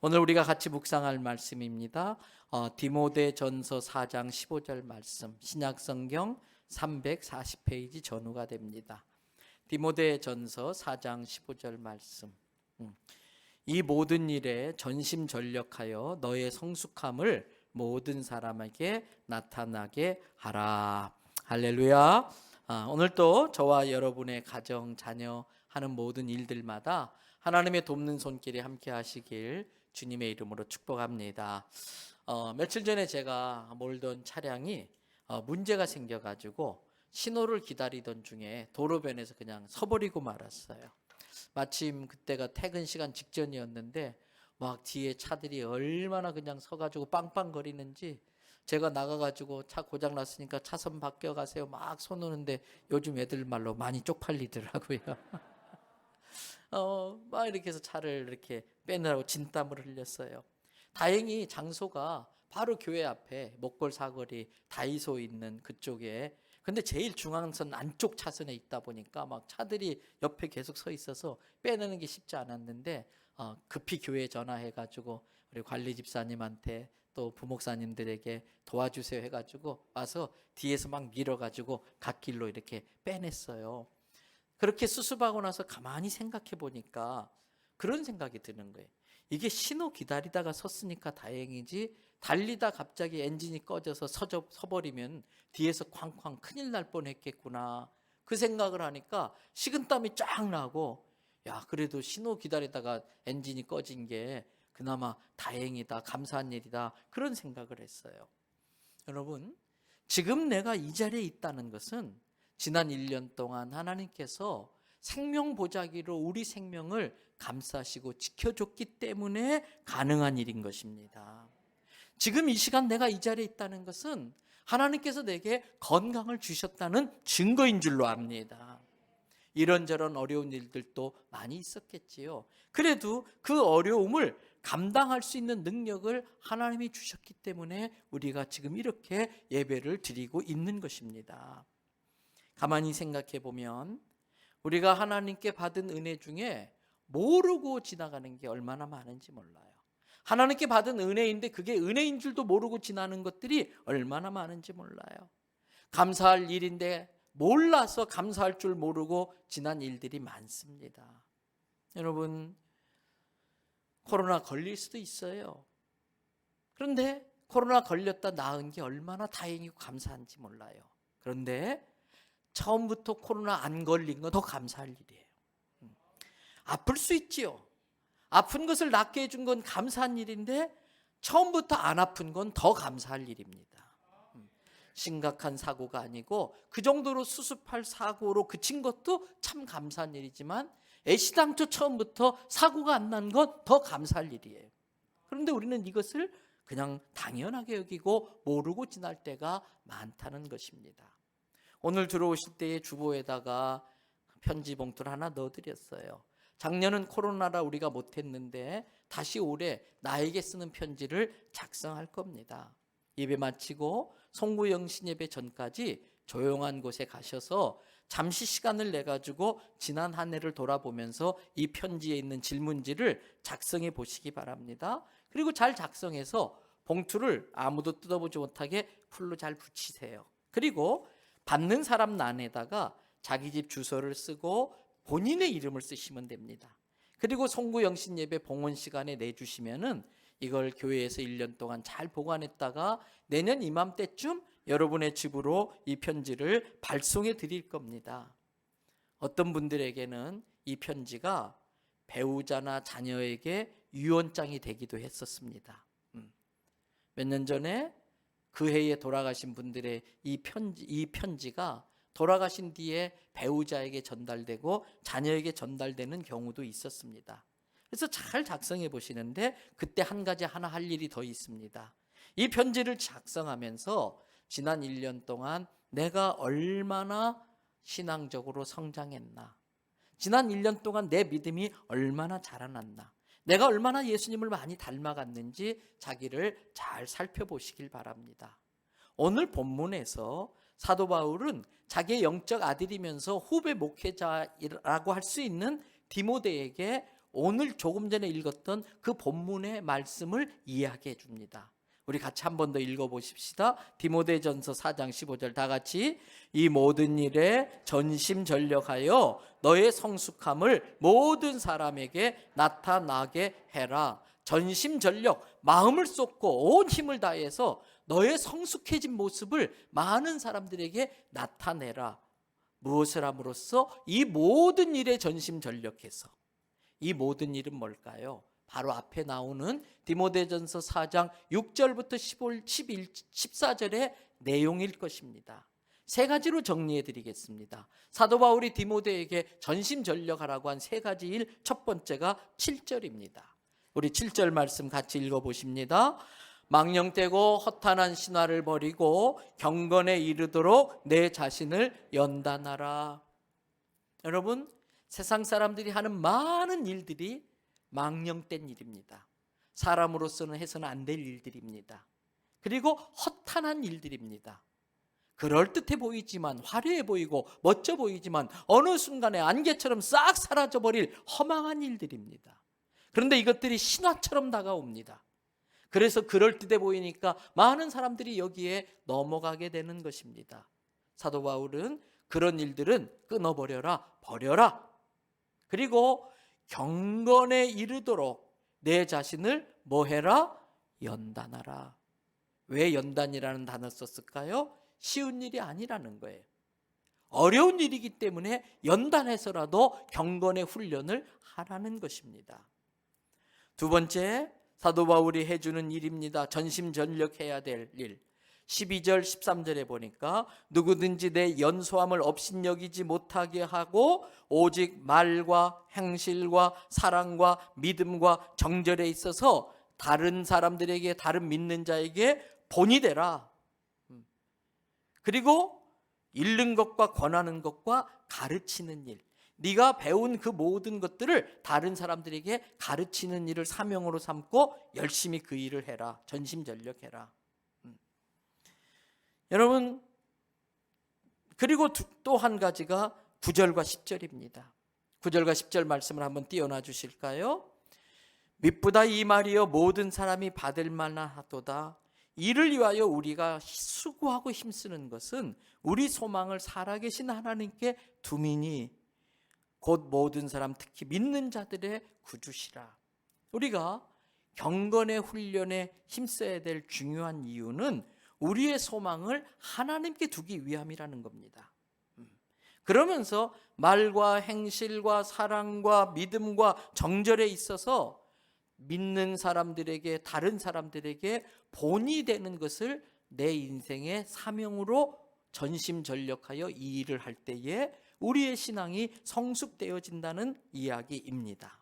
오늘 우리가 같이 묵상할 말씀입니다. 디모데전서 4장 15절 말씀, 신약성경 340페이지 전후가 됩니다. 디모데전서 4장 15절 말씀. 이 모든 일에 전심전력하여 너의 성숙함을 모든 사람에게 나타나게 하라. 할렐루야. 오늘 또 저와 여러분의 가정, 자녀 하는 모든 일들마다 하나님의 돕는 손길이 함께 하시길 주님의 이름으로 축복합니다. 며칠 전에 제가 몰던 차량이 문제가 생겨가지고 신호를 기다리던 중에 도로변에서 그냥 서버리고 말았어요. 마침 그때가 퇴근 시간 직전이었는데 막 뒤에 차들이 얼마나 그냥 서가지고 빵빵거리는지 제가 나가가지고 차 고장 났으니까 차선 바뀌어 가세요 막 손오는데 요즘 애들 말로 많이 쪽팔리더라고요. 막 이렇게 해서 차를 이렇게 빼느라고 진땀을 흘렸어요. 다행히 장소가 바로 교회 앞에 목골 사거리 다이소 있는 그쪽에, 근데 제일 중앙선 안쪽 차선에 있다 보니까 막 차들이 옆에 계속 서 있어서 빼내는 게 쉽지 않았는데 급히 교회에 전화해가지고 우리 관리 집사님한테 또 부목사님들에게 도와주세요 해가지고 와서 뒤에서 막 밀어가지고 갓길로 이렇게 빼냈어요. 그렇게 수습하고 나서 가만히 생각해 보니까 그런 생각이 드는 거예요. 이게 신호 기다리다가 섰으니까 다행이지, 달리다 갑자기 엔진이 꺼져서 서버리면 뒤에서 쾅쾅 큰일 날 뻔했겠구나. 그 생각을 하니까 식은땀이 쫙 나고, 야, 그래도 신호 기다리다가 엔진이 꺼진 게 그나마 다행이다, 감사한 일이다, 그런 생각을 했어요. 여러분, 지금 내가 이 자리에 있다는 것은 지난 1년 동안 하나님께서 생명보자기로 우리 생명을 감싸시고 지켜줬기 때문에 가능한 일인 것입니다. 지금 이 시간 내가 이 자리에 있다는 것은 하나님께서 내게 건강을 주셨다는 증거인 줄로 압니다. 이런저런 어려운 일들도 많이 있었겠지요. 그래도 그 어려움을 감당할 수 있는 능력을 하나님이 주셨기 때문에 우리가 지금 이렇게 예배를 드리고 있는 것입니다. 가만히 생각해 보면 우리가 하나님께 받은 은혜 중에 모르고 지나가는 게 얼마나 많은지 몰라요. 하나님께 받은 은혜인데 그게 은혜인 줄도 모르고 지나는 것들이 얼마나 많은지 몰라요. 감사할 일인데 몰라서 감사할 줄 모르고 지난 일들이 많습니다. 여러분, 코로나 걸릴 수도 있어요. 그런데 코로나 걸렸다 나은 게 얼마나 다행이고 감사한지 몰라요. 그런데 처음부터 코로나 안 걸린 건 더 감사할 일이에요. 아플 수 있지요. 아픈 것을 낫게 해준 건 감사한 일인데 처음부터 안 아픈 건 더 감사할 일입니다. 심각한 사고가 아니고 그 정도로 수습할 사고로 그친 것도 참 감사한 일이지만 애시당초 처음부터 사고가 안 난 건 더 감사할 일이에요. 그런데 우리는 이것을 그냥 당연하게 여기고 모르고 지날 때가 많다는 것입니다. 오늘 들어오실 때에 주보에다가 편지 봉투를 하나 넣어드렸어요. 작년은 코로나라 우리가 못했는데 다시 올해 나에게 쓰는 편지를 작성할 겁니다. 예배 마치고 송구영신 예배 전까지 조용한 곳에 가셔서 잠시 시간을 내가지고 지난 한 해를 돌아보면서 이 편지에 있는 질문지를 작성해 보시기 바랍니다. 그리고 잘 작성해서 봉투를 아무도 뜯어보지 못하게 풀로 잘 붙이세요. 그리고 받는 사람 난에다가 자기 집 주소를 쓰고 본인의 이름을 쓰시면 됩니다. 그리고 송구영신 예배 봉헌 시간에 내주시면은 이걸 교회에서 1년 동안 잘 보관했다가 내년 이맘때쯤 여러분의 집으로 이 편지를 발송해 드릴 겁니다. 어떤 분들에게는 이 편지가 배우자나 자녀에게 유언장이 되기도 했었습니다. 몇 년 전에 그 해에 돌아가신 분들의 이 편지가 돌아가신 뒤에 배우자에게 전달되고 자녀에게 전달되는 경우도 있었습니다. 그래서 잘 작성해 보시는데 그때 한 가지 하나 할 일이 더 있습니다. 이 편지를 작성하면서 지난 1년 동안 내가 얼마나 신앙적으로 성장했나, 지난 1년 동안 내 믿음이 얼마나 자라났나, 내가 얼마나 예수님을 많이 닮아갔는지 자기를 잘 살펴보시길 바랍니다. 오늘 본문에서 사도 바울은 자기의 영적 아들이면서 후배 목회자라고 할 수 있는 디모데에게 오늘 조금 전에 읽었던 그 본문의 말씀을 이야기해 줍니다. 우리 같이 한 번 더 읽어보십시다. 디모데전서 4장 15절 다 같이. 이 모든 일에 전심전력하여 너의 성숙함을 모든 사람에게 나타나게 해라. 전심전력, 마음을 쏟고 온 힘을 다해서 너의 성숙해진 모습을 많은 사람들에게 나타내라. 무엇을 함으로써? 이 모든 일에 전심전력해서. 이 모든 일은 뭘까요? 바로 앞에 나오는 디모데전서 4장 6절부터 14절의 내용일 것입니다. 세 가지로 정리해 드리겠습니다. 사도 바울이 디모데에게 전심전력하라고 한 세 가지 일, 첫 번째가 7절입니다. 우리 7절 말씀 같이 읽어보십니다. 망령되고 허탄한 신화를 버리고 경건에 이르도록 내 자신을 연단하라. 여러분, 세상 사람들이 하는 많은 일들이 망령된 일입니다. 사람으로서는 해서는 안 될 일들입니다. 그리고 허탄한 일들입니다. 그럴듯해 보이지만, 화려해 보이고 멋져 보이지만 어느 순간에 안개처럼 싹 사라져버릴 허망한 일들입니다. 그런데 이것들이 신화처럼 다가옵니다. 그래서 그럴듯해 보이니까 많은 사람들이 여기에 넘어가게 되는 것입니다. 사도 바울은 그런 일들은 끊어버려라, 버려라. 그리고 경건에 이르도록 내 자신을 뭐 해라? 연단하라. 왜 연단이라는 단어 썼을까요? 쉬운 일이 아니라는 거예요. 어려운 일이기 때문에 연단해서라도 경건의 훈련을 하라는 것입니다. 두 번째, 사도 바울이 해주는 일입니다. 전심전력해야 될 일. 12절 13절에 보니까 누구든지 내 연소함을 업신여기지 못하게 하고 오직 말과 행실과 사랑과 믿음과 정절에 있어서 다른 사람들에게, 다른 믿는 자에게 본이 되라. 그리고 읽는 것과 권하는 것과 가르치는 일, 네가 배운 그 모든 것들을 다른 사람들에게 가르치는 일을 사명으로 삼고 열심히 그 일을 해라. 전심전력해라. 여러분, 그리고 또 한 가지가 9절과 10절입니다. 9절과 10절 말씀을 한번 띄워놔 주실까요? mit보다 이 말이여 모든 사람이 받을 만하도다. 이를 위하여 우리가 수고하고 힘쓰는 것은 우리 소망을 살아계신 하나님께 두미니 곧 모든 사람, 특히 믿는 자들의 구주시라. 우리가 경건의 훈련에 힘써야 될 중요한 이유는 우리의 소망을 하나님께 두기 위함이라는 겁니다. 그러면서 말과 행실과 사랑과 믿음과 정절에 있어서 믿는 사람들에게, 다른 사람들에게 본이 되는 것을 내 인생의 사명으로 전심전력하여 이 일을 할 때에 우리의 신앙이 성숙되어진다는 이야기입니다.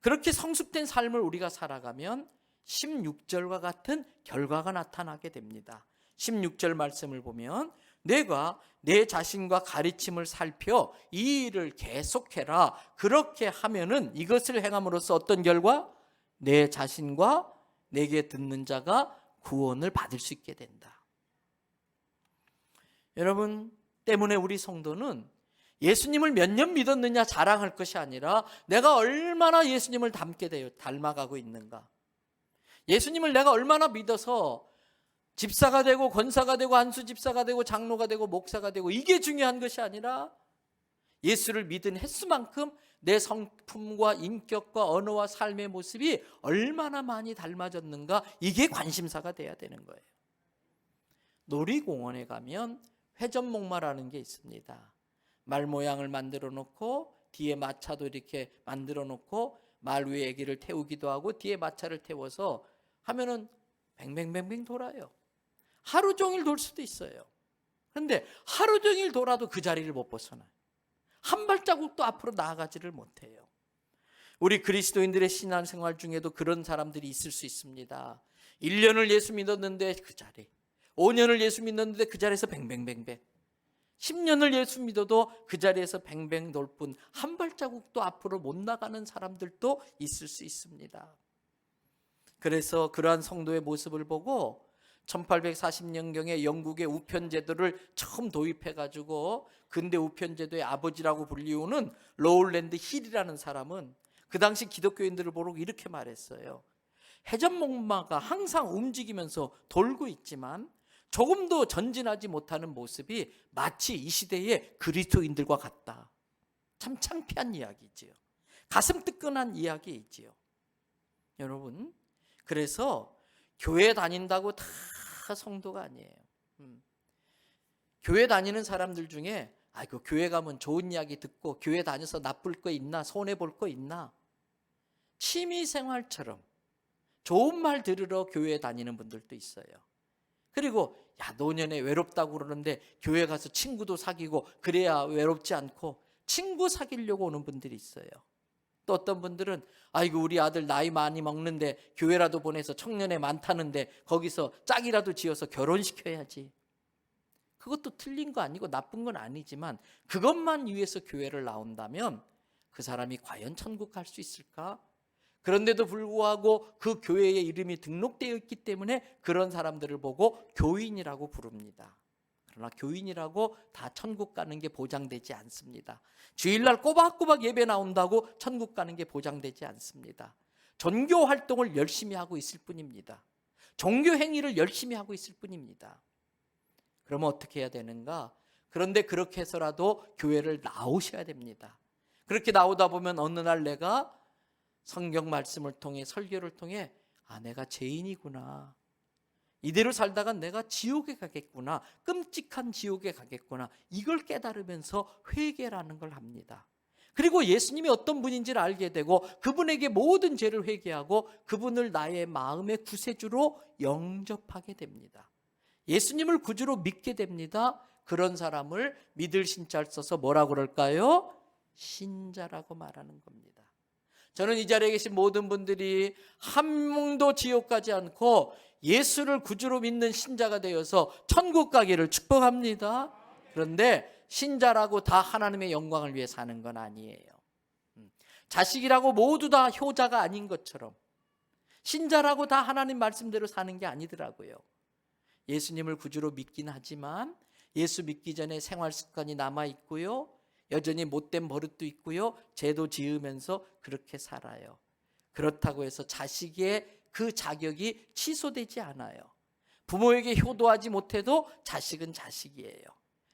그렇게 성숙된 삶을 우리가 살아가면 16절과 같은 결과가 나타나게 됩니다. 16절 말씀을 보면 내가 내 자신과 가르침을 살펴 이 일을 계속해라. 그렇게 하면은 이것을 행함으로써 어떤 결과? 내 자신과 내게 듣는 자가 구원을 받을 수 있게 된다. 여러분, 때문에 우리 성도는 예수님을 몇 년 믿었느냐 자랑할 것이 아니라 내가 얼마나 예수님을 닮아가고 있는가. 예수님을 내가 얼마나 믿어서 집사가 되고 권사가 되고 한수 집사가 되고 장로가 되고 목사가 되고 이게 중요한 것이 아니라 예수를 믿은 횟수만큼 내 성품과 인격과 언어와 삶의 모습이 얼마나 많이 닮아졌는가, 이게 관심사가 돼야 되는 거예요. 놀이공원에 가면 회전목마라는 게 있습니다. 말 모양을 만들어 놓고 뒤에 마차도 이렇게 만들어 놓고 말 위에 아기를 태우기도 하고 뒤에 마차를 태워서 하면은 뱅뱅뱅뱅 돌아요. 하루 종일 돌 수도 있어요. 그런데 하루 종일 돌아도 그 자리를 못 벗어나요. 한 발자국도 앞으로 나아가지를 못해요. 우리 그리스도인들의 신앙생활 중에도 그런 사람들이 있을 수 있습니다. 1년을 예수 믿었는데 그 자리, 5년을 예수 믿었는데 그 자리에서 뱅뱅뱅뱅, 10년을 예수 믿어도 그 자리에서 뱅뱅 돌 뿐 한 발자국도 앞으로 못 나가는 사람들도 있을 수 있습니다. 그래서 그러한 성도의 모습을 보고 1840년경에 영국의 우편제도를 처음 도입해가지고 근대 우편제도의 아버지라고 불리우는 로울랜드 힐이라는 사람은 그 당시 기독교인들을 보고 이렇게 말했어요. 회전목마가 항상 움직이면서 돌고 있지만 조금도 전진하지 못하는 모습이 마치 이 시대의 그리스도인들과 같다. 참 창피한 이야기지요. 가슴 뜨끈한 이야기이지요. 여러분, 그래서 교회 다닌다고 다 성도가 아니에요. 교회 다니는 사람들 중에 그 교회 가면 좋은 이야기 듣고 교회 다녀서 나쁠 거 있나, 손해 볼 거 있나, 취미생활처럼 좋은 말 들으러 교회에 다니는 분들도 있어요. 그리고 노년에 외롭다고 그러는데 교회 가서 친구도 사귀고 그래야 외롭지 않고 친구 사귀려고 오는 분들이 있어요. 또 어떤 분들은 우리 아들 나이 많이 먹는데 교회라도 보내서 청년회 많다는데 거기서 짝이라도 지어서 결혼시켜야지. 그것도 틀린 거 아니고 나쁜 건 아니지만 그것만 위해서 교회를 나온다면 그 사람이 과연 천국 갈 수 있을까? 그런데도 불구하고 그 교회의 이름이 등록되어 있기 때문에 그런 사람들을 보고 교인이라고 부릅니다. 그러나 교인이라고 다 천국 가는 게 보장되지 않습니다. 주일날 꼬박꼬박 예배 나온다고 천국 가는 게 보장되지 않습니다. 종교 활동을 열심히 하고 있을 뿐입니다. 종교 행위를 열심히 하고 있을 뿐입니다. 그러면 어떻게 해야 되는가? 그런데 그렇게 해서라도 교회를 나오셔야 됩니다. 그렇게 나오다 보면 어느 날 내가 성경 말씀을 통해 설교를 통해 내가 죄인이구나, 이대로 살다가 내가 지옥에 가겠구나, 끔찍한 지옥에 가겠구나, 이걸 깨달으면서 회개라는 걸 합니다. 그리고 예수님이 어떤 분인지를 알게 되고 그분에게 모든 죄를 회개하고 그분을 나의 마음의 구세주로 영접하게 됩니다. 예수님을 구주로 믿게 됩니다. 그런 사람을 믿을 신자를 써서 뭐라고 그럴까요? 신자라고 말하는 겁니다. 저는 이 자리에 계신 모든 분들이 한 명도 지옥 가지 않고 예수를 구주로 믿는 신자가 되어서 천국 가기를 축복합니다. 그런데 신자라고 다 하나님의 영광을 위해 사는 건 아니에요. 자식이라고 모두 다 효자가 아닌 것처럼 신자라고 다 하나님 말씀대로 사는 게 아니더라고요. 예수님을 구주로 믿긴 하지만 예수 믿기 전에 생활 습관이 남아있고요, 여전히 못된 버릇도 있고요, 죄도 지으면서 그렇게 살아요. 그렇다고 해서 자식의 그 자격이 취소되지 않아요. 부모에게 효도하지 못해도 자식은 자식이에요.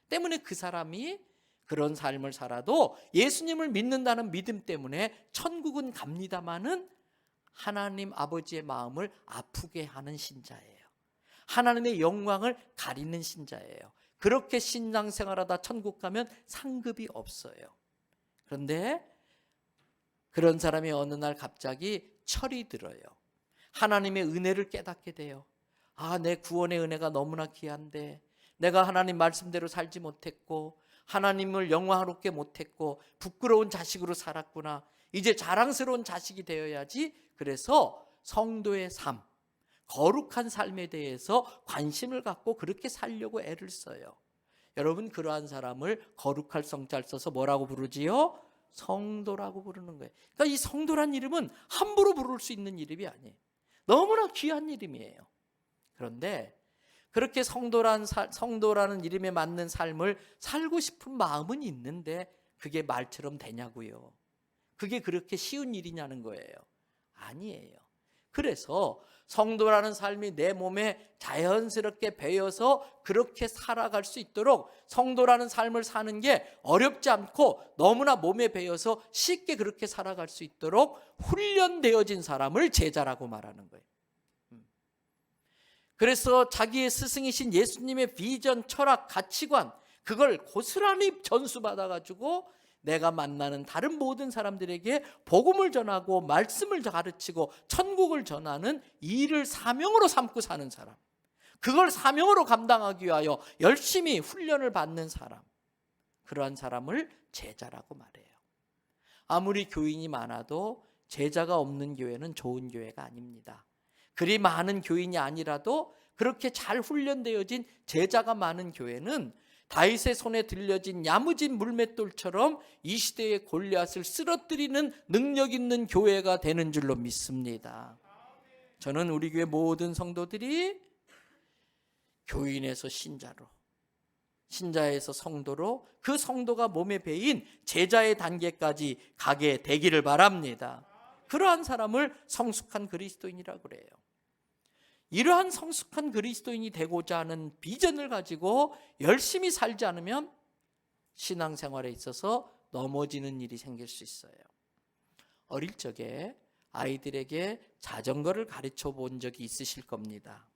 때문에 그 사람이 그런 삶을 살아도 예수님을 믿는다는 믿음 때문에 천국은 갑니다마는 하나님 아버지의 마음을 아프게 하는 신자예요. 하나님의 영광을 가리는 신자예요. 그렇게 신앙생활하다 천국 가면 상급이 없어요. 그런데 그런 사람이 어느 날 갑자기 철이 들어요. 하나님의 은혜를 깨닫게 돼요. 내 구원의 은혜가 너무나 귀한데 내가 하나님 말씀대로 살지 못했고 하나님을 영광스럽게 못했고 부끄러운 자식으로 살았구나. 이제 자랑스러운 자식이 되어야지. 그래서 성도의 삶, 거룩한 삶에 대해서 관심을 갖고 그렇게 살려고 애를 써요. 여러분, 그러한 사람을 거룩할 성자를 써서 뭐라고 부르지요? 성도라고 부르는 거예요. 그러니까 이 성도란 이름은 함부로 부를 수 있는 이름이 아니에요. 너무나 귀한 이름이에요. 그런데 그렇게 성도라는 이름에 맞는 삶을 살고 싶은 마음은 있는데 그게 말처럼 되냐고요. 그게 그렇게 쉬운 일이냐는 거예요. 아니에요. 그래서 성도라는 삶이 내 몸에 자연스럽게 배어서 그렇게 살아갈 수 있도록 성도라는 삶을 사는 게 어렵지 않고 너무나 몸에 배어서 쉽게 그렇게 살아갈 수 있도록 훈련되어진 사람을 제자라고 말하는 거예요. 그래서 자기의 스승이신 예수님의 비전, 철학, 가치관, 그걸 고스란히 전수받아가지고 내가 만나는 다른 모든 사람들에게 복음을 전하고 말씀을 가르치고 천국을 전하는 일을 사명으로 삼고 사는 사람, 그걸 사명으로 감당하기 위하여 열심히 훈련을 받는 사람, 그러한 사람을 제자라고 말해요. 아무리 교인이 많아도 제자가 없는 교회는 좋은 교회가 아닙니다. 그리 많은 교인이 아니라도 그렇게 잘 훈련되어진 제자가 많은 교회는 다윗의 손에 들려진 야무진 물맷돌처럼 이 시대의 골리앗을 쓰러뜨리는 능력 있는 교회가 되는 줄로 믿습니다. 저는 우리 교회 모든 성도들이 교인에서 신자로, 신자에서 성도로, 그 성도가 몸에 배인 제자의 단계까지 가게 되기를 바랍니다. 그러한 사람을 성숙한 그리스도인이라고 그래요. 이러한 성숙한 그리스도인이 되고자 하는 비전을 가지고 열심히 살지 않으면 신앙생활에 있어서 넘어지는 일이 생길 수 있어요. 어릴 적에 아이들에게 자전거를 가르쳐 본 적이 있으실 겁니다.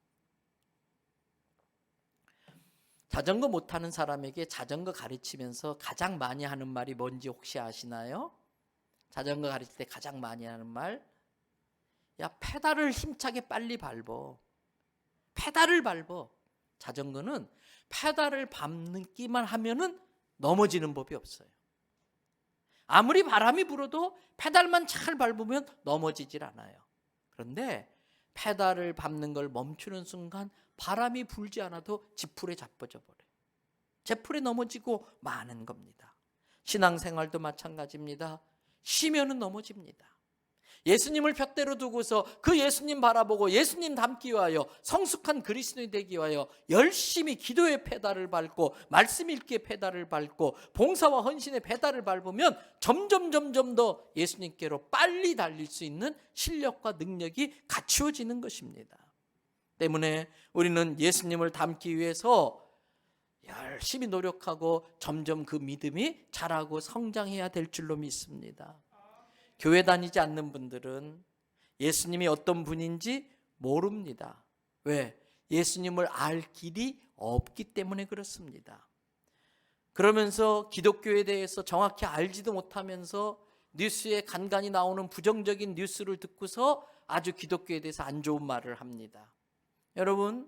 자전거 못하는 사람에게 자전거 가르치면서 가장 많이 하는 말이 뭔지 혹시 아시나요? 자전거 가르칠 때 가장 많이 하는 말, 야, 페달을 힘차게 빨리 밟어. 페달을 밟어. 자전거는 페달을 밟기만 하면은 넘어지는 법이 없어요. 아무리 바람이 불어도 페달만 잘 밟으면 넘어지질 않아요. 그런데 페달을 밟는 걸 멈추는 순간 바람이 불지 않아도 지풀에 자빠져 버려요. 제풀에 넘어지고 마는 겁니다. 신앙생활도 마찬가지입니다. 쉬면은 넘어집니다. 예수님을 푯대로 두고서 그 예수님 바라보고 예수님 닮기 위하여 성숙한 그리스도인이 되기 위하여 열심히 기도의 페달을 밟고 말씀 읽기의 페달을 밟고 봉사와 헌신의 페달을 밟으면 점점 더 예수님께로 빨리 달릴 수 있는 실력과 능력이 갖추어지는 것입니다. 때문에 우리는 예수님을 닮기 위해서 열심히 노력하고 점점 그 믿음이 자라고 성장해야 될 줄로 믿습니다. 교회 다니지 않는 분들은 예수님이 어떤 분인지 모릅니다. 왜? 예수님을 알 길이 없기 때문에 그렇습니다. 그러면서 기독교에 대해서 정확히 알지도 못하면서 뉴스에 간간히 나오는 부정적인 뉴스를 듣고서 아주 기독교에 대해서 안 좋은 말을 합니다. 여러분,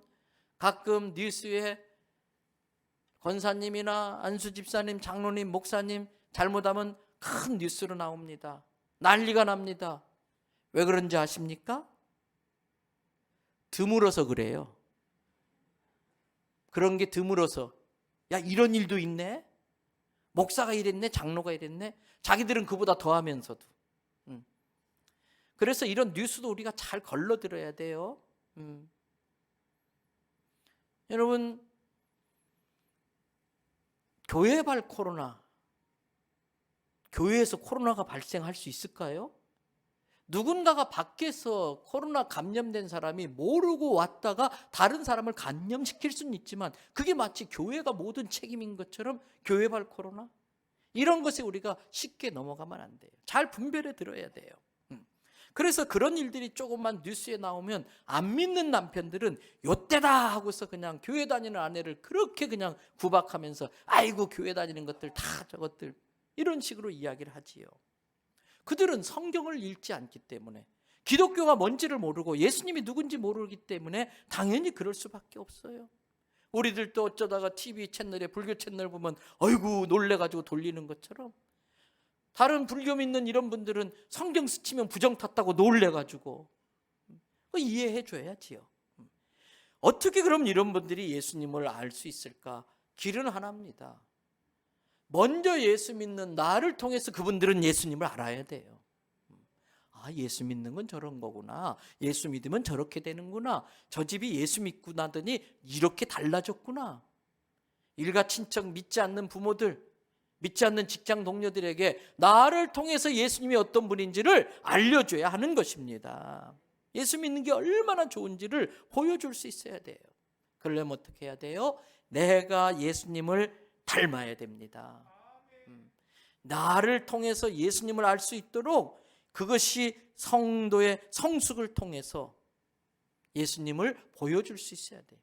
가끔 뉴스에 권사님이나 안수 집사님, 장로님, 목사님 잘못하면 큰 뉴스로 나옵니다. 난리가 납니다. 왜 그런지 아십니까? 드물어서 그래요. 그런 게 드물어서. 야, 이런 일도 있네? 목사가 이랬네? 장로가 이랬네? 자기들은 그보다 더 하면서도. 그래서 이런 뉴스도 우리가 잘 걸러들어야 돼요. 여러분, 교회발 코로나, 교회에서 코로나가 발생할 수 있을까요? 누군가가 밖에서 코로나 감염된 사람이 모르고 왔다가 다른 사람을 감염시킬 수는 있지만 그게 마치 교회가 모든 책임인 것처럼 교회발 코로나? 이런 것에 우리가 쉽게 넘어가면 안 돼요. 잘 분별해 들어야 돼요. 그래서 그런 일들이 조금만 뉴스에 나오면 안 믿는 남편들은 요때다 하고서 그냥 교회 다니는 아내를 그렇게 그냥 구박하면서 아이고 교회 다니는 것들 다 저것들 이런 식으로 이야기를 하지요. 그들은 성경을 읽지 않기 때문에 기독교가 뭔지를 모르고 예수님이 누군지 모르기 때문에 당연히 그럴 수밖에 없어요. 우리들도 어쩌다가 TV 채널에 불교 채널 보면 아이고 놀래가지고 돌리는 것처럼 다른 불교 믿는 이런 분들은 성경 스치면 부정 탔다고 놀래가지고 이해해 줘야지요. 어떻게 그럼 이런 분들이 예수님을 알 수 있을까? 길은 하나입니다. 먼저 예수 믿는 나를 통해서 그분들은 예수님을 알아야 돼요. 아, 예수 믿는 건 저런 거구나. 예수 믿으면 저렇게 되는구나. 저 집이 예수 믿고 나더니 이렇게 달라졌구나. 일가 친척 믿지 않는 부모들, 믿지 않는 직장 동료들에게 나를 통해서 예수님이 어떤 분인지를 알려줘야 하는 것입니다. 예수 믿는 게 얼마나 좋은지를 보여줄 수 있어야 돼요. 그러려면 어떻게 해야 돼요? 내가 예수님을 닮아야 됩니다. 나를 통해서 예수님을 알 수 있도록 그것이 성도의 성숙을 통해서 예수님을 보여줄 수 있어야 돼요.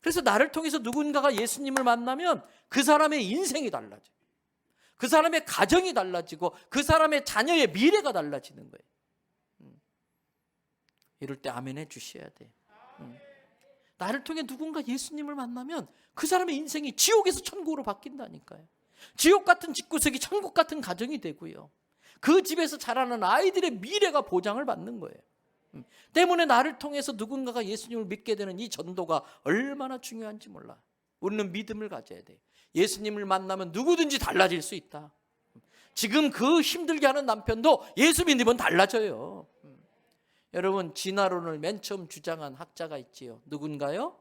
그래서 나를 통해서 누군가가 예수님을 만나면 그 사람의 인생이 달라져요. 그 사람의 가정이 달라지고 그 사람의 자녀의 미래가 달라지는 거예요. 이럴 때 아멘 해 주셔야 돼요. 나를 통해 누군가 예수님을 만나면 그 사람의 인생이 지옥에서 천국으로 바뀐다니까요. 지옥 같은 집구석이 천국 같은 가정이 되고요. 그 집에서 자라는 아이들의 미래가 보장을 받는 거예요. 때문에 나를 통해서 누군가가 예수님을 믿게 되는 이 전도가 얼마나 중요한지 몰라. 우리는 믿음을 가져야 돼요. 예수님을 만나면 누구든지 달라질 수 있다. 지금 그 힘들게 하는 남편도 예수 믿으면 달라져요. 여러분, 진화론을 맨 처음 주장한 학자가 있지요. 누군가요?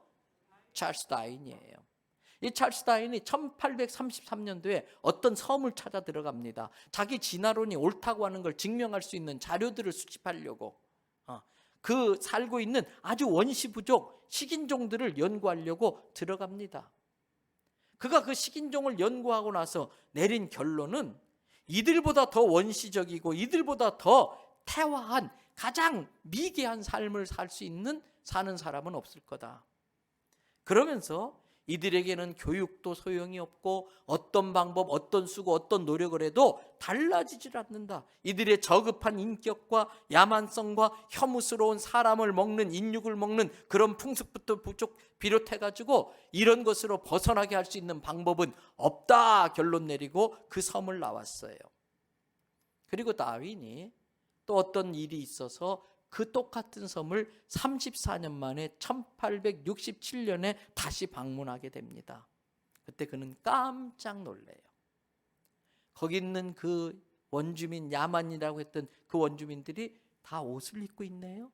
찰스 다윈이에요. 이 찰스 다윈이 1833년도에 어떤 섬을 찾아 들어갑니다. 자기 진화론이 옳다고 하는 걸 증명할 수 있는 자료들을 수집하려고 그 살고 있는 아주 원시부족 식인종들을 연구하려고 들어갑니다. 그가 그 식인종을 연구하고 나서 내린 결론은 이들보다 더 원시적이고 이들보다 더 태화한 가장 미개한 삶을 살 수 있는 사는 사람은 없을 거다. 그러면서 이들에게는 교육도 소용이 없고 어떤 방법, 어떤 수고, 어떤 노력을 해도 달라지질 않는다. 이들의 저급한 인격과 야만성과 혐오스러운 사람을 먹는, 인육을 먹는 그런 풍습부터 비롯해가지고 이런 것으로 벗어나게 할 수 있는 방법은 없다 결론 내리고 그 섬을 나왔어요. 그리고 다윈이 또 어떤 일이 있어서 그 똑같은 섬을 34년 만에 1867년에 다시 방문하게 됩니다. 그때 그는 깜짝 놀래요. 거기 있는 그 원주민, 야만이라고 했던 그 원주민들이 다 옷을 입고 있네요.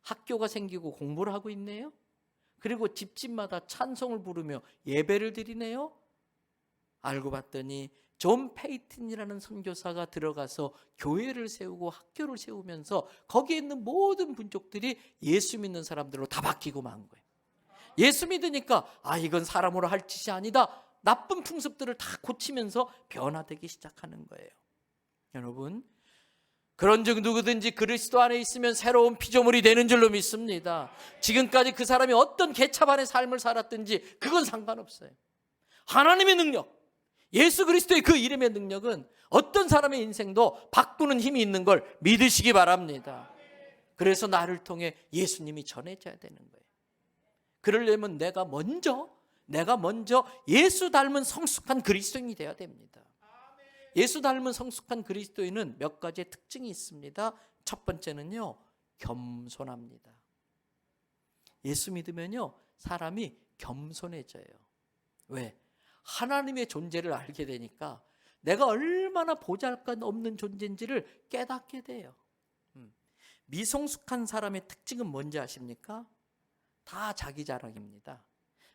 학교가 생기고 공부를 하고 있네요. 그리고 집집마다 찬송을 부르며 예배를 드리네요. 알고 봤더니 존 페이튼이라는 선교사가 들어가서 교회를 세우고 학교를 세우면서 거기에 있는 모든 분족들이 예수 믿는 사람들로 다 바뀌고 만 거예요. 예수 믿으니까 이건 사람으로 할 짓이 아니다. 나쁜 풍습들을 다 고치면서 변화되기 시작하는 거예요. 여러분, 그런즉 누구든지 그리스도 안에 있으면 새로운 피조물이 되는 줄로 믿습니다. 지금까지 그 사람이 어떤 개차반의 삶을 살았든지 그건 상관없어요. 하나님의 능력, 예수 그리스도의 그 이름의 능력은 어떤 사람의 인생도 바꾸는 힘이 있는 걸 믿으시기 바랍니다. 그래서 나를 통해 예수님이 전해져야 되는 거예요. 그러려면 내가 먼저 예수 닮은 성숙한 그리스도인이 되어야 됩니다. 예수 닮은 성숙한 그리스도인은 몇 가지의 특징이 있습니다. 첫 번째는요, 겸손합니다. 예수 믿으면요, 사람이 겸손해져요. 왜? 하나님의 존재를 알게 되니까 내가 얼마나 보잘것없는 존재인지를 깨닫게 돼요. 미성숙한 사람의 특징은 뭔지 아십니까? 다 자기 자랑입니다.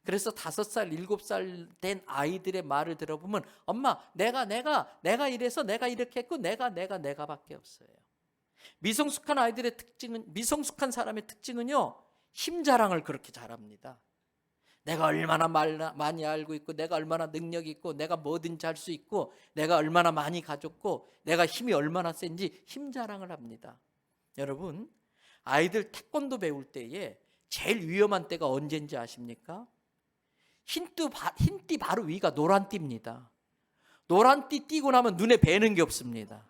그래서 5살, 7살 된 아이들의 말을 들어보면 엄마, 내가 이래서 내가 이렇게 했고 내가 밖에 없어요. 미성숙한 아이들의 특징은, 미성숙한 사람의 특징은요, 힘 자랑을 그렇게 잘합니다. 내가 얼마나 많이 알고 있고 내가 얼마나 능력이 있고 내가 뭐든지 할 수 있고 내가 얼마나 많이 가졌고 내가 힘이 얼마나 센지 힘 자랑을 합니다. 여러분, 아이들 태권도 배울 때에 제일 위험한 때가 언제인지 아십니까? 흰띠 바로 위가 노란띠입니다. 노란띠 띄고 나면 눈에 뵈는 게 없습니다.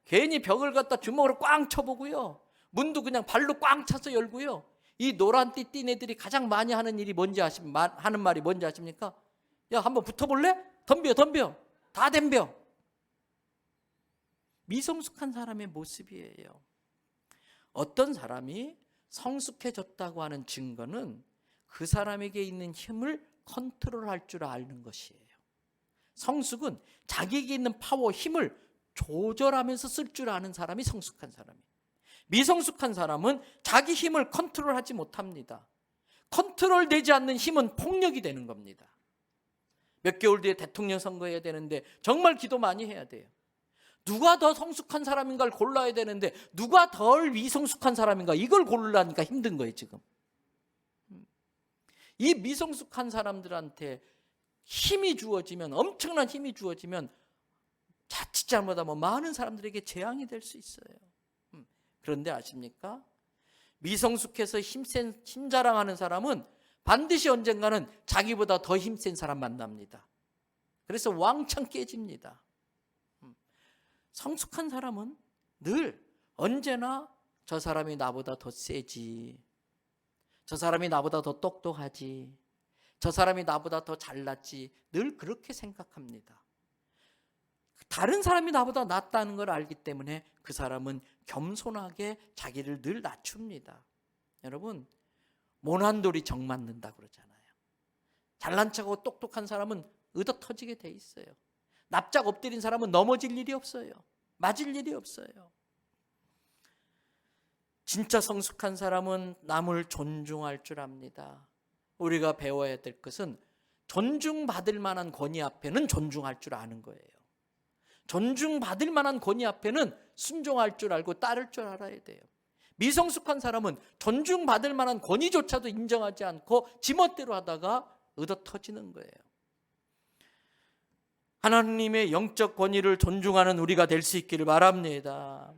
괜히 벽을 갖다 주먹으로 꽝 쳐보고요, 문도 그냥 발로 꽝 차서 열고요. 이 노란띠 띈 애들이 가장 많이 하는 일이 뭔지 하는 말이 뭔지 아십니까? 야, 한번 붙어볼래? 덤벼. 다 덤벼. 미성숙한 사람의 모습이에요. 어떤 사람이 성숙해졌다고 하는 증거는 그 사람에게 있는 힘을 컨트롤할 줄 아는 것이에요. 성숙은 자기에게 있는 파워, 힘을 조절하면서 쓸 줄 아는 사람이 성숙한 사람이에요. 미성숙한 사람은 자기 힘을 컨트롤하지 못합니다. 컨트롤되지 않는 힘은 폭력이 되는 겁니다. 몇 개월 뒤에 대통령 선거해야 되는데 정말 기도 많이 해야 돼요. 누가 더 성숙한 사람인가를 골라야 되는데 누가 덜 미성숙한 사람인가, 이걸 고르려니까 힘든 거예요 지금. 이 미성숙한 사람들한테 힘이 주어지면, 엄청난 힘이 주어지면 자칫 잘못하면 많은 사람들에게 재앙이 될 수 있어요. 그런데 아십니까? 미성숙해서 힘 자랑하는 사람은 반드시 언젠가는 자기보다 더 힘센 사람 만납니다. 그래서 왕창 깨집니다. 성숙한 사람은 늘 언제나 저 사람이 나보다 더 세지, 저 사람이 나보다 더 똑똑하지, 저 사람이 나보다 더 잘났지, 늘 그렇게 생각합니다. 다른 사람이 나보다 낫다는 걸 알기 때문에 그 사람은 겸손하게 자기를 늘 낮춥니다. 여러분, 모난 돌이 정 맞는다 그러잖아요. 잘난 척하고 똑똑한 사람은 의도 터지게 돼 있어요. 납작 엎드린 사람은 넘어질 일이 없어요. 맞을 일이 없어요. 진짜 성숙한 사람은 남을 존중할 줄 압니다. 우리가 배워야 될 것은 존중받을 만한 권위 앞에는 존중할 줄 아는 거예요. 존중받을 만한 권위 앞에는 순종할 줄 알고 따를 줄 알아야 돼요. 미성숙한 사람은 존중받을 만한 권위조차도 인정하지 않고 지멋대로 하다가 얻어 터지는 거예요. 하나님의 영적 권위를 존중하는 우리가 될 수 있기를 바랍니다.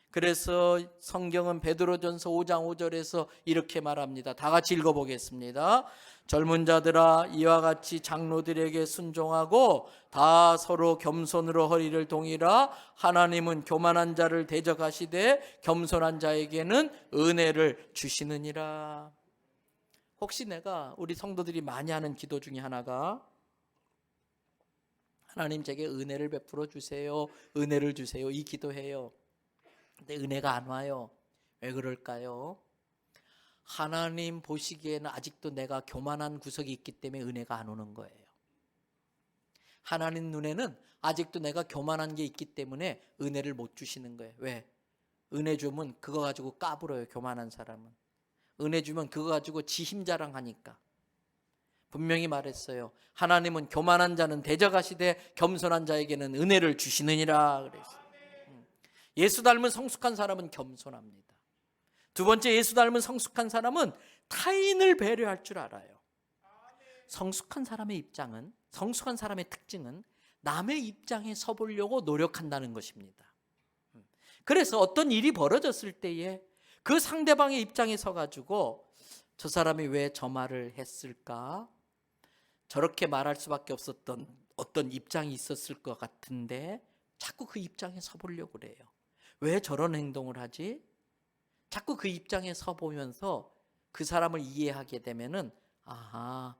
그래서 성경은 베드로전서 5장 5절에서 이렇게 말합니다. 다 같이 읽어보겠습니다. 젊은 자들아, 이와 같이 장로들에게 순종하고 다 서로 겸손으로 허리를 동이라. 하나님은 교만한 자를 대적하시되 겸손한 자에게는 은혜를 주시느니라. 혹시 내가 우리 성도들이 많이 하는 기도 중에 하나가 하나님 제게 은혜를 베풀어 주세요, 은혜를 주세요, 이 기도해요. 근데 은혜가 안 와요. 왜 그럴까요? 하나님 보시기에는 아직도 내가 교만한 구석이 있기 때문에 은혜가 안 오는 거예요. 하나님 눈에는 아직도 내가 교만한 게 있기 때문에 은혜를 못 주시는 거예요. 왜? 은혜 주면 그거 가지고 까불어요. 교만한 사람은. 은혜 주면 그거 가지고 지 힘 자랑하니까. 분명히 말했어요. 하나님은 교만한 자는 대적하시되 겸손한 자에게는 은혜를 주시느니라 그랬어요. 예수 닮은 성숙한 사람은 겸손합니다. 두 번째, 예수 닮은 성숙한 사람은 타인을 배려할 줄 알아요. 성숙한 사람의 입장은, 성숙한 사람의 특징은 남의 입장에 서보려고 노력한다는 것입니다. 그래서 어떤 일이 벌어졌을 때에 그 상대방의 입장에 서가지고 저 사람이 왜 저 말을 했을까? 저렇게 말할 수밖에 없었던 어떤 입장이 있었을 것 같은데 자꾸 그 입장에 서보려고 그래요. 왜 저런 행동을 하지? 자꾸 그 입장에 서보면서 그 사람을 이해하게 되면은 아하,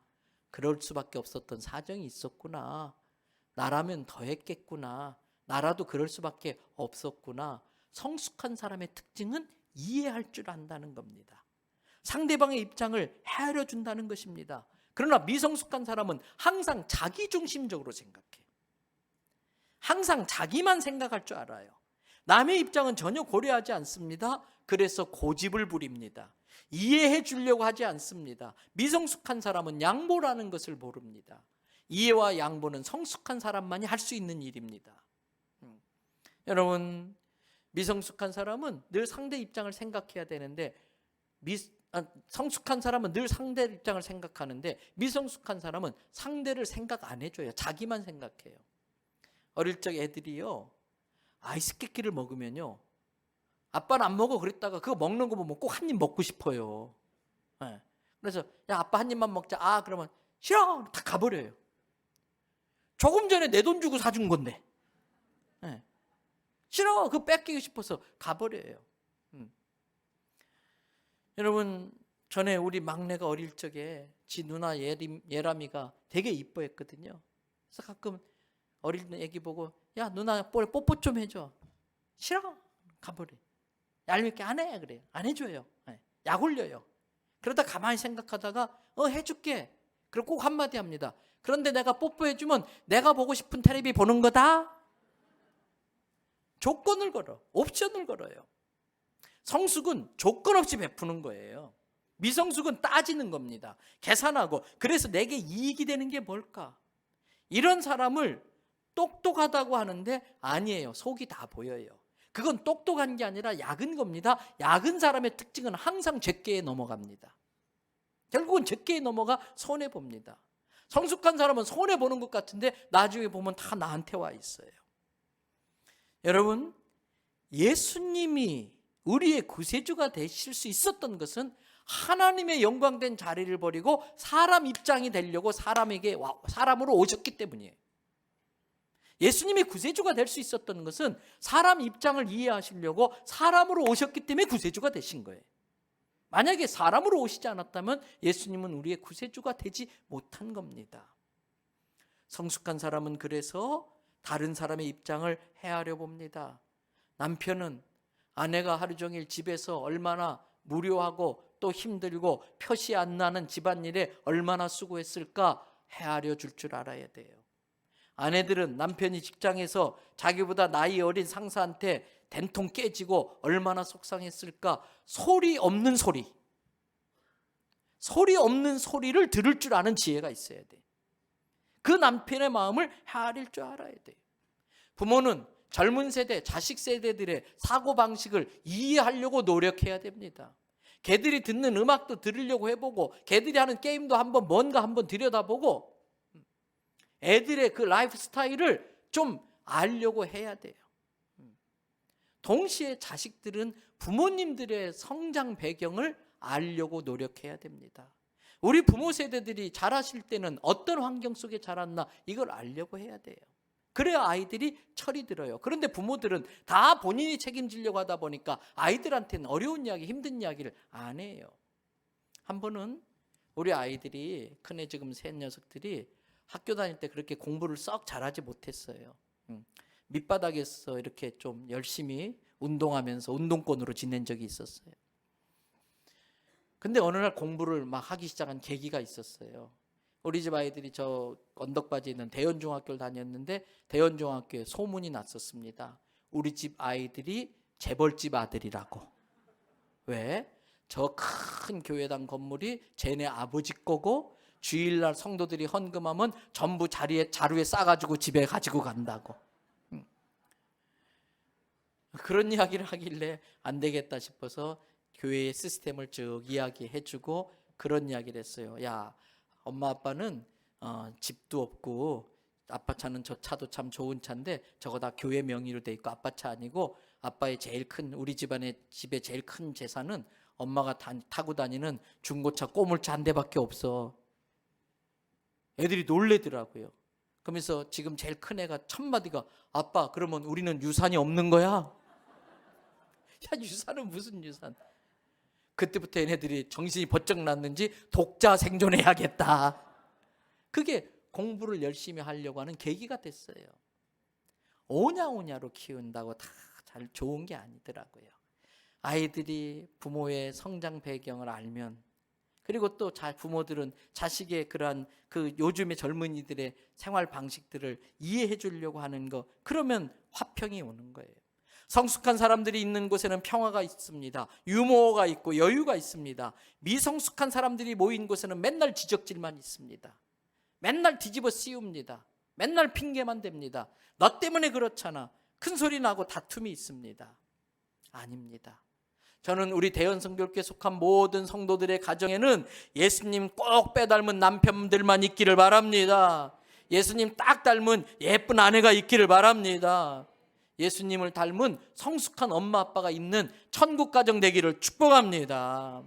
그럴 수밖에 없었던 사정이 있었구나. 나라면 더 했겠구나. 나라도 그럴 수밖에 없었구나. 성숙한 사람의 특징은 이해할 줄 안다는 겁니다. 상대방의 입장을 헤아려 준다는 것입니다. 그러나 미성숙한 사람은 항상 자기중심적으로 생각해. 항상 자기만 생각할 줄 알아요. 남의 입장은 전혀 고려하지 않습니다. 그래서 고집을 부립니다. 이해해 주려고 하지 않습니다. 미성숙한 사람은 양보라는 것을 모릅니다. 이해와 양보는 성숙한 사람만이 할 수 있는 일입니다. 여러분, 미성숙한 사람은 늘 상대 입장을 생각해야 되는데 성숙한 사람은 늘 상대 입장을 생각하는데 미성숙한 사람은 상대를 생각 안 해줘요. 자기만 생각해요. 어릴 적 애들이요, 아이스케키를 먹으면요, 아빠는 안 먹어 그랬다가 그거 먹는 거 보면 꼭 한 입 먹고 싶어요. 네. 그래서 야, 아빠 한 입만 먹자. 아, 그러면 싫어, 다 가버려요. 조금 전에 내 돈 주고 사준 건데. 네. 싫어, 그거 뺏기고 싶어서 가버려요. 여러분, 전에 우리 막내가 어릴 적에 지 누나 예람이가 되게 이뻐했거든요. 그래서 가끔 어린 애기 보고 야, 누나 뽀뽀 좀 해줘. 싫어, 가버려. 얄밉게 안 해. 그래, 안 해줘요. 약 올려요. 그러다 가만히 생각하다가 해줄게. 그리고 꼭 한마디 합니다. 그런데 내가 뽀뽀해주면 내가 보고 싶은 텔레비 보는 거다. 조건을 걸어, 옵션을 걸어요. 성숙은 조건 없이 베푸는 거예요. 미성숙은 따지는 겁니다. 계산하고, 그래서 내게 이익이 되는 게 뭘까? 이런 사람을 똑똑하다고 하는데 아니에요. 속이 다 보여요. 그건 똑똑한 게 아니라 약은 겁니다. 약은 사람의 특징은 항상 죗게에 넘어갑니다. 결국은 죗게에 넘어가 손해봅니다. 성숙한 사람은 손해보는 것 같은데 나중에 보면 다 나한테 와 있어요. 여러분, 예수님이 우리의 구세주가 되실 수 있었던 것은 하나님의 영광된 자리를 버리고 사람 입장이 되려고 사람으로 오셨기 때문이에요. 예수님이 구세주가 될 수 있었던 것은 사람 입장을 이해하시려고 사람으로 오셨기 때문에 구세주가 되신 거예요. 만약에 사람으로 오시지 않았다면 예수님은 우리의 구세주가 되지 못한 겁니다. 성숙한 사람은 그래서 다른 사람의 입장을 헤아려 봅니다. 남편은 아내가 하루 종일 집에서 얼마나 무료하고 또 힘들고 표시 안 나는 집안일에 얼마나 수고했을까 헤아려 줄 줄 알아야 돼요. 아내들은 남편이 직장에서 자기보다 나이 어린 상사한테 된통 깨지고 얼마나 속상했을까 소리 없는 소리, 소리 없는 소리를 들을 줄 아는 지혜가 있어야 돼. 그 남편의 마음을 헤아릴 줄 알아야 돼. 부모는 젊은 세대, 자식 세대들의 사고방식을 이해하려고 노력해야 됩니다. 걔들이 듣는 음악도 들으려고 해보고, 걔들이 하는 게임도 뭔가 한번 들여다보고, 애들의 그 라이프 스타일을 좀 알려고 해야 돼요. 동시에 자식들은 부모님들의 성장 배경을 알려고 노력해야 됩니다. 우리 부모 세대들이 자라실 때는 어떤 환경 속에 자랐나 이걸 알려고 해야 돼요. 그래야 아이들이 철이 들어요. 그런데 부모들은 다 본인이 책임지려고 하다 보니까 아이들한테는 어려운 이야기, 힘든 이야기를 안 해요. 한 번은 우리 아이들이, 큰애 지금 셋 녀석들이 학교 다닐 때 그렇게 공부를 썩 잘하지 못했어요. 밑바닥에서 이렇게 좀 열심히 운동하면서 운동권으로 지낸 적이 있었어요. 근데 어느 날 공부를 막 하기 시작한 계기가 있었어요. 우리 집 아이들이 저 언덕바지에 있는 대연중학교를 다녔는데, 대연중학교에 소문이 났었습니다. 우리 집 아이들이 재벌집 아들이라고. 왜? 저 큰 교회당 건물이 쟤네 아버지 거고, 주일날 성도들이 헌금하면 전부 자루에 싸가지고 집에 가지고 간다고. 그런 이야기를 하길래 안 되겠다 싶어서 교회의 시스템을 쭉 이야기해주고 그런 이야기를 했어요. 야, 엄마 아빠는 집도 없고, 아빠 차는 저 차도 참 좋은 차인데 저거 다 교회 명의로 돼 있고 아빠 차 아니고, 아빠의 제일 큰, 우리 집에 제일 큰 재산은 엄마가 타고 다니는 중고차 꼬물차 한 대밖에 없어. 애들이 놀래더라고요. 그러면서 지금 제일 큰 애가 첫 마디가, 아빠 그러면 우리는 유산이 없는 거야? 야, 유산은 무슨 유산? 그때부터 얘네들이 정신이 번쩍 났는지 독자 생존해야겠다. 그게 공부를 열심히 하려고 하는 계기가 됐어요. 오냐오냐로 키운다고 다 잘 좋은 게 아니더라고요. 아이들이 부모의 성장 배경을 알면, 그리고 또 부모들은 자식의 그러한 그 요즘의 젊은이들의 생활 방식들을 이해해 주려고 하는 거, 그러면 화평이 오는 거예요. 성숙한 사람들이 있는 곳에는 평화가 있습니다. 유머가 있고 여유가 있습니다. 미성숙한 사람들이 모인 곳에는 맨날 지적질만 있습니다. 맨날 뒤집어 씌웁니다. 맨날 핑계만 댑니다. 너 때문에 그렇잖아. 큰 소리 나고 다툼이 있습니다. 아닙니다. 저는 우리 대연성교회에 속한 모든 성도들의 가정에는 예수님 꼭 빼닮은 남편들만 있기를 바랍니다. 예수님 딱 닮은 예쁜 아내가 있기를 바랍니다. 예수님을 닮은 성숙한 엄마 아빠가 있는 천국 가정 되기를 축복합니다.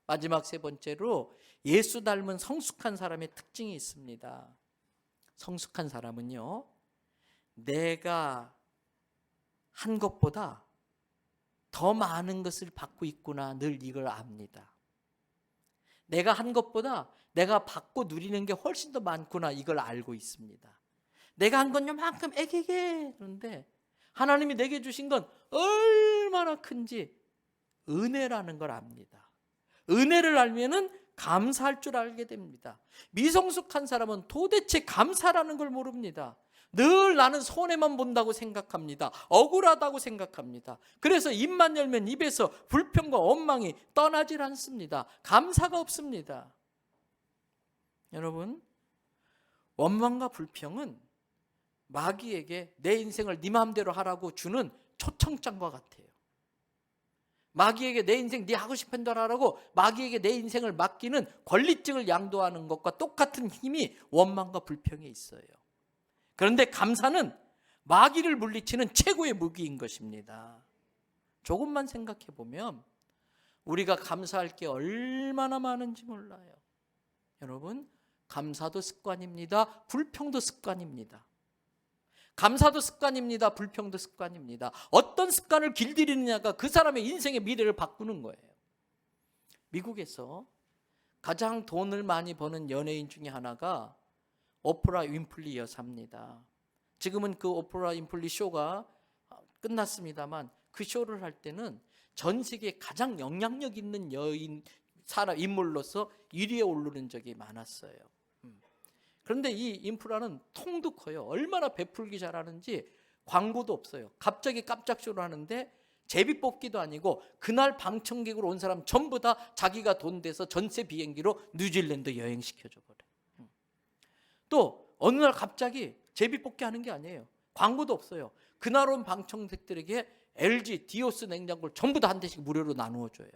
마지막 세 번째로, 예수 닮은 성숙한 사람의 특징이 있습니다. 성숙한 사람은요, 내가 한 것보다 더 많은 것을 받고 있구나, 늘 이걸 압니다. 내가 한 것보다 내가 받고 누리는 게 훨씬 더 많구나, 이걸 알고 있습니다. 내가 한 건 요만큼 애기게 그런데 하나님이 내게 주신 건 얼마나 큰지 은혜라는 걸 압니다. 은혜를 알면은 감사할 줄 알게 됩니다. 미성숙한 사람은 도대체 감사라는 걸 모릅니다. 늘 나는 손해만 본다고 생각합니다. 억울하다고 생각합니다. 그래서 입만 열면 입에서 불평과 원망이 떠나질 않습니다. 감사가 없습니다. 여러분, 원망과 불평은 마귀에게 내 인생을 네 마음대로 하라고 주는 초청장과 같아요. 마귀에게 내 인생 네 하고 싶은 대로 하라고 마귀에게 내 인생을 맡기는 권리증을 양도하는 것과 똑같은 힘이 원망과 불평에 있어요. 그런데 감사는 마귀를 물리치는 최고의 무기인 것입니다. 조금만 생각해 보면 우리가 감사할 게 얼마나 많은지 몰라요. 여러분, 감사도 습관입니다. 불평도 습관입니다. 감사도 습관입니다. 불평도 습관입니다. 어떤 습관을 길들이느냐가 그 사람의 인생의 미래를 바꾸는 거예요. 미국에서 가장 돈을 많이 버는 연예인 중에 하나가 오프라 윈플리 여사입니다. 지금은 그 오프라 윈플리 쇼가 끝났습니다만, 그 쇼를 할 때는 전 세계 가장 영향력 있는 인물로서 1위에 오르는 적이 많았어요. 그런데 이 인프라는 통도 커요. 얼마나 베풀기 잘하는지 광고도 없어요. 갑자기 깜짝 쇼를 하는데 제비뽑기도 아니고 그날 방청객으로 온 사람 전부 다 자기가 돈 대서 전세 비행기로 뉴질랜드 여행시켜줘 버려. 또 어느 날 갑자기 제비뽑기 하는 게 아니에요. 광고도 없어요. 그날 온 방청객들에게 LG 디오스 냉장고를 전부 다 한 대씩 무료로 나누어 줘요.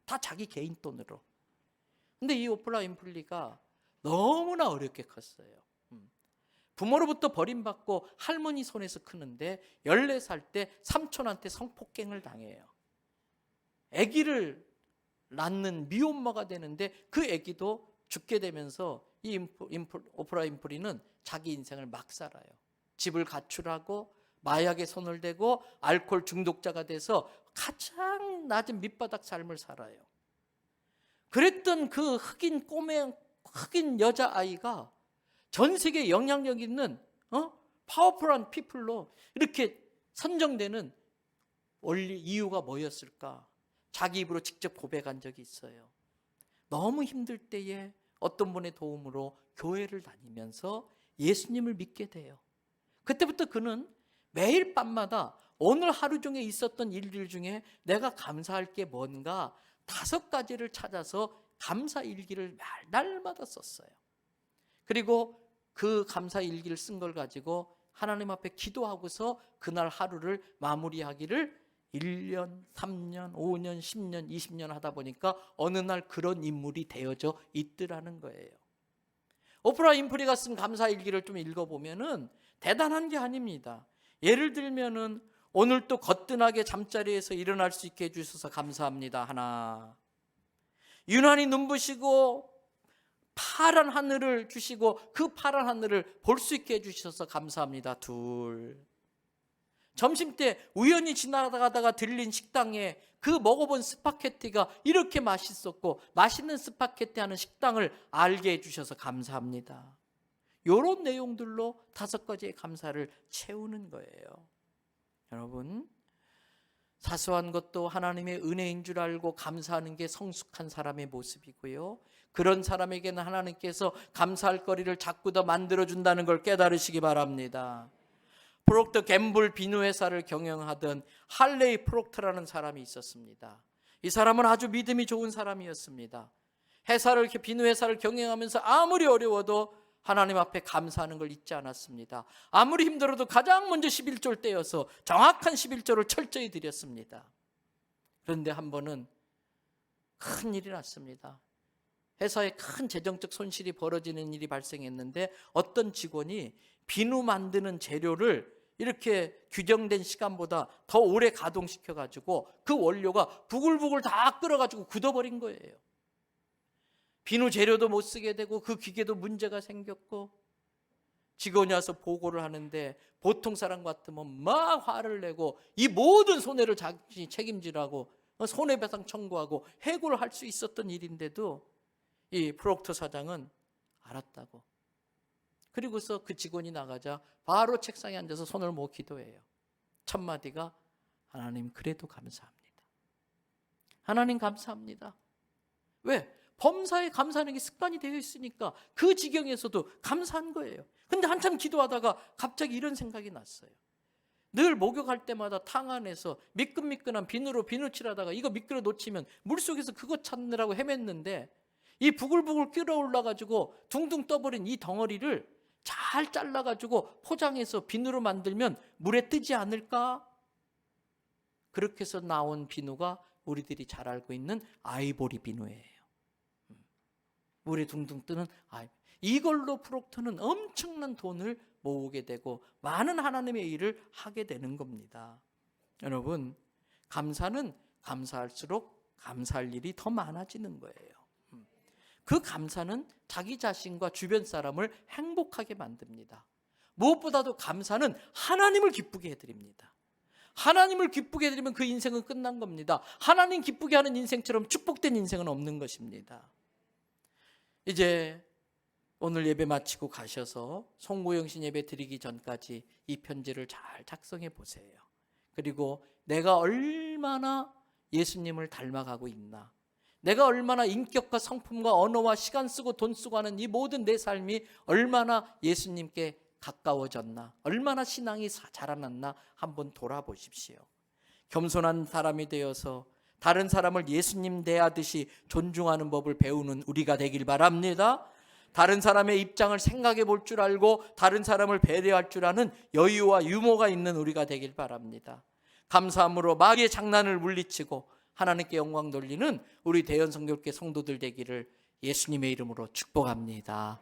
다 자기 개인 돈으로. 근데 이 오프라 윈프리가 너무나 어렵게 컸어요. 부모로부터 버림받고 할머니 손에서 크는데 14살 때 삼촌한테 성폭행을 당해요. 아기를 낳는 미혼모가 되는데 그 아기도 죽게 되면서 이 오프라 윈프리는 자기 인생을 막 살아요. 집을 가출하고 마약에 손을 대고 알코올 중독자가 돼서 가장 낮은 밑바닥 삶을 살아요. 그랬던 그 흑인 여자아이가 전 세계에 영향력 있는 파워풀한 피플로 이렇게 선정되는 원리 이유가 뭐였을까? 자기 입으로 직접 고백한 적이 있어요. 너무 힘들 때에 어떤 분의 도움으로 교회를 다니면서 예수님을 믿게 돼요. 그때부터 그는 매일 밤마다 오늘 하루 중에 있었던 일들 중에 내가 감사할 게 뭔가 5가지를 찾아서 감사 일기를 날마다 썼어요. 그리고 그 감사 일기를 쓴 걸 가지고 하나님 앞에 기도하고서 그날 하루를 마무리하기를 1년, 3년, 5년, 10년, 20년 하다 보니까 어느 날 그런 인물이 되어져 있더라는 거예요. 오프라 윈프리가 쓴 감사 일기를 좀 읽어보면은 대단한 게 아닙니다. 예를 들면은 오늘 또 거뜬하게 잠자리에서 일어날 수 있게 해주셔서 감사합니다. 하나. 유난히 눈부시고 파란 하늘을 주시고 그 파란 하늘을 볼 수 있게 해주셔서 감사합니다. 둘. 점심 때 우연히 지나가다가 들린 식당에 그 먹어본 스파게티가 이렇게 맛있었고 맛있는 스파게티 하는 식당을 알게 해주셔서 감사합니다. 이런 내용들로 5가지의 감사를 채우는 거예요. 여러분, 사소한 것도 하나님의 은혜인 줄 알고 감사하는 게 성숙한 사람의 모습이고요. 그런 사람에게는 하나님께서 감사할 거리를 자꾸 더 만들어준다는 걸 깨달으시기 바랍니다. 프록터 갬블 비누 회사를 경영하던 할레이 프록터라는 사람이 있었습니다. 이 사람은 아주 믿음이 좋은 사람이었습니다. 비누 회사를 경영하면서 아무리 어려워도 하나님 앞에 감사하는 걸 잊지 않았습니다. 아무리 힘들어도 가장 먼저 11조를 떼어서 정확한 11조를 철저히 드렸습니다. 그런데 한 번은 큰 일이 났습니다. 회사에 큰 재정적 손실이 벌어지는 일이 발생했는데 어떤 직원이 비누 만드는 재료를 이렇게 규정된 시간보다 더 오래 가동시켜가지고 그 원료가 부글부글 다 끓어가지고 굳어버린 거예요. 비누 재료도 못 쓰게 되고 그 기계도 문제가 생겼고 직원이 와서 보고를 하는데 보통 사람 같으면 막 화를 내고 이 모든 손해를 자신이 책임지라고 손해배상 청구하고 해고를 할 수 있었던 일인데도 이 프록터 사장은 알았다고. 그리고서 그 직원이 나가자 바로 책상에 앉아서 손을 모아 기도해요. 첫 마디가 하나님 그래도 감사합니다. 하나님 감사합니다. 왜? 범사에 감사하는 게 습관이 되어 있으니까 그 지경에서도 감사한 거예요. 근데 한참 기도하다가 갑자기 이런 생각이 났어요. 늘 목욕할 때마다 탕 안에서 미끈미끈한 비누로 비누칠하다가 이거 미끄러 놓치면 물속에서 그거 찾느라고 헤맸는데 이 부글부글 끓어올라가지고 둥둥 떠버린 이 덩어리를 잘 잘라가지고 포장해서 비누로 만들면 물에 뜨지 않을까? 그렇게 해서 나온 비누가 우리들이 잘 알고 있는 아이보리 비누예요. 물에 둥둥 뜨는 이걸로 프록터는 엄청난 돈을 모으게 되고 많은 하나님의 일을 하게 되는 겁니다. 여러분, 감사는 감사할수록 감사할 일이 더 많아지는 거예요. 그 감사는 자기 자신과 주변 사람을 행복하게 만듭니다. 무엇보다도 감사는 하나님을 기쁘게 해드립니다. 하나님을 기쁘게 해드리면 그 인생은 끝난 겁니다. 하나님 기쁘게 하는 인생처럼 축복된 인생은 없는 것입니다. 이제 오늘 예배 마치고 가셔서 송구영신 예배 드리기 전까지 이 편지를 잘 작성해 보세요. 그리고 내가 얼마나 예수님을 닮아가고 있나, 내가 얼마나 인격과 성품과 언어와 시간 쓰고 돈 쓰고 하는 이 모든 내 삶이 얼마나 예수님께 가까워졌나, 얼마나 신앙이 자라났나 한번 돌아보십시오. 겸손한 사람이 되어서 다른 사람을 예수님 대하듯이 존중하는 법을 배우는 우리가 되길 바랍니다. 다른 사람의 입장을 생각해 볼 줄 알고 다른 사람을 배려할 줄 아는 여유와 유머가 있는 우리가 되길 바랍니다. 감사함으로 마귀의 장난을 물리치고 하나님께 영광 돌리는 우리 대연성교회 성도들 되기를 예수님의 이름으로 축복합니다.